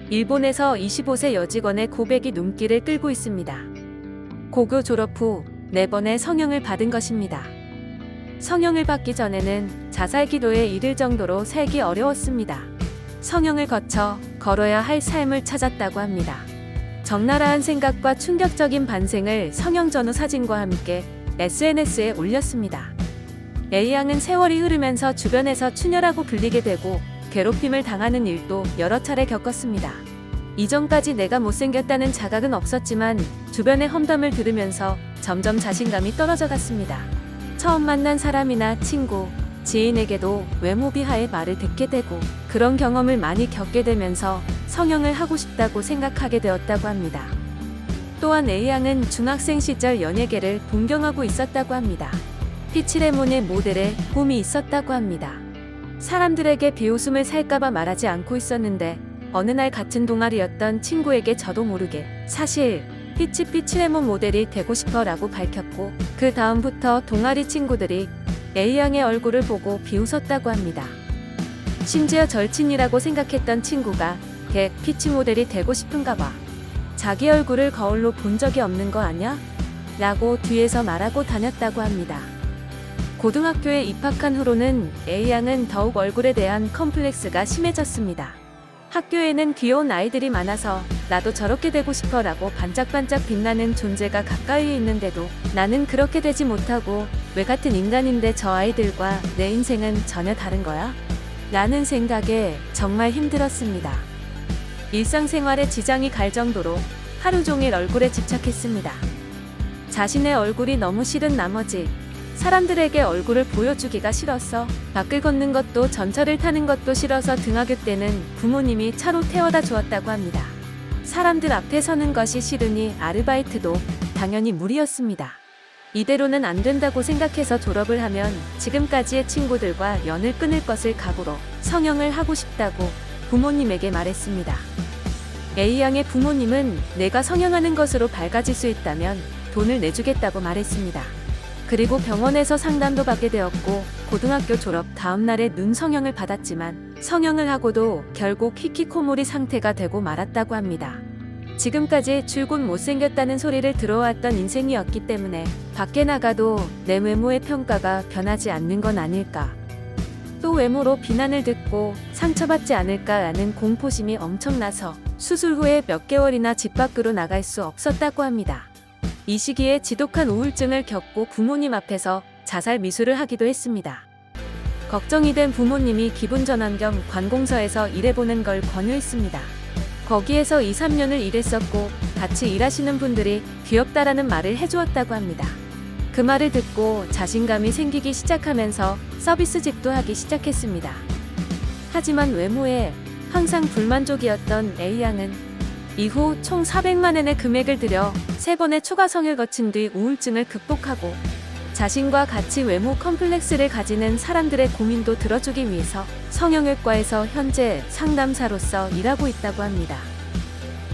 일본에서 25세 여직원의 고백이 눈길을 끌고 있습니다. 고교 졸업 후 4번의 성형을 받은 것입니다. 성형을 받기 전에는 자살 기도에 이를 정도로 살기 어려웠습니다. 성형을 거쳐 걸어야 할 삶을 찾았다고 합니다. 적나라한 생각과 충격적인 반생을 성형 전후 사진과 함께 SNS에 올렸습니다. A양은 세월이 흐르면서 주변에서 추녀라고 불리게 되고 괴롭힘을 당하는 일도 여러 차례 겪었습니다. 이전까지 내가 못생겼다는 자각은 없었지만 주변의 험담을 들으면서 점점 자신감이 떨어져 갔습니다. 처음 만난 사람이나 친구, 지인에게도 외모 비하의 말을 듣게 되고 그런 경험을 많이 겪게 되면서 성형을 하고 싶다고 생각하게 되었다고 합니다. 또한 A양은 중학생 시절 연예계를 동경하고 있었다고 합니다. 피치레몬의 모델에 꿈이 있었다고 합니다. 사람들에게 비웃음을 살까봐 말하지 않고 있었는데 어느 날 같은 동아리였던 친구에게 저도 모르게 사실 피치레몬 모델이 되고 싶어 라고 밝혔고 그 다음부터 동아리 친구들이 A양의 얼굴을 보고 비웃었다고 합니다. 심지어 절친이라고 생각했던 친구가 걔 피치 모델이 되고 싶은가 봐. 자기 얼굴을 거울로 본 적이 없는 거 아냐? 라고 뒤에서 말하고 다녔다고 합니다. 고등학교에 입학한 후로는 A양은 더욱 얼굴에 대한 컴플렉스가 심해졌습니다. 학교에는 귀여운 아이들이 많아서 나도 저렇게 되고 싶어 라고 반짝반짝 빛나는 존재가 가까이에 있는데도 나는 그렇게 되지 못하고 왜 같은 인간인데 저 아이들과 내 인생은 전혀 다른 거야? 라는 생각에 정말 힘들었습니다. 일상생활에 지장이 갈 정도로 하루 종일 얼굴에 집착했습니다. 자신의 얼굴이 너무 싫은 나머지 사람들에게 얼굴을 보여주기가 싫어서 밖을 걷는 것도 전철을 타는 것도 싫어서 등하교 때는 부모님이 차로 태워다 주었다고 합니다. 사람들 앞에 서는 것이 싫으니 아르바이트도 당연히 무리였습니다. 이대로는 안 된다고 생각해서 졸업을 하면 지금까지의 친구들과 연을 끊을 것을 각오로 성형을 하고 싶다고 부모님에게 말했습니다. A양의 부모님은 내가 성형하는 것으로 밝아질 수 있다면 돈을 내주겠다고 말했습니다. 그리고 병원에서 상담도 받게 되었고 고등학교 졸업 다음 날에 눈 성형을 받았지만 성형을 하고도 결국 히키코모리 상태가 되고 말았다고 합니다. 지금까지 줄곧 못생겼다는 소리를 들어왔던 인생이었기 때문에 밖에 나가도 내 외모의 평가가 변하지 않는 건 아닐까. 또 외모로 비난을 듣고 상처받지 않을까라는 공포심이 엄청나서 수술 후에 몇 개월이나 집 밖으로 나갈 수 없었다고 합니다. 이 시기에 지독한 우울증을 겪고 부모님 앞에서 자살 미수를 하기도 했습니다. 걱정이 된 부모님이 기분 전환 겸 관공서에서 일해보는 걸 권유했습니다. 거기에서 2, 3년을 일했었고 같이 일하시는 분들이 귀엽다라는 말을 해주었다고 합니다. 그 말을 듣고 자신감이 생기기 시작하면서 서비스직도 하기 시작했습니다. 하지만 외모에 항상 불만족이었던 A양은 이후 총 400만 엔의 금액을 들여 3번의 추가 성형을 거친 뒤 우울증을 극복하고 자신과 같이 외모 컴플렉스를 가지는 사람들의 고민도 들어주기 위해서 성형외과에서 현재 상담사로서 일하고 있다고 합니다.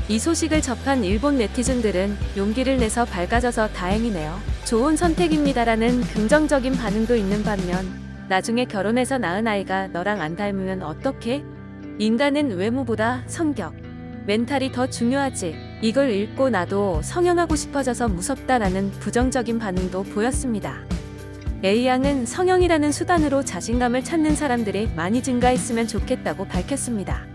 이 소식을 접한 일본 네티즌들은 용기를 내서 밝아져서 다행이네요. 좋은 선택입니다라는 긍정적인 반응도 있는 반면 나중에 결혼해서 낳은 아이가 너랑 안 닮으면 어떡해? 인간은 외모보다 성격, 멘탈이 더 중요하지. 이걸 읽고 나도 성형하고 싶어져서 무섭다라는 부정적인 반응도 보였습니다. A양은 성형이라는 수단으로 자신감을 찾는 사람들이 많이 증가했으면 좋겠다고 밝혔습니다.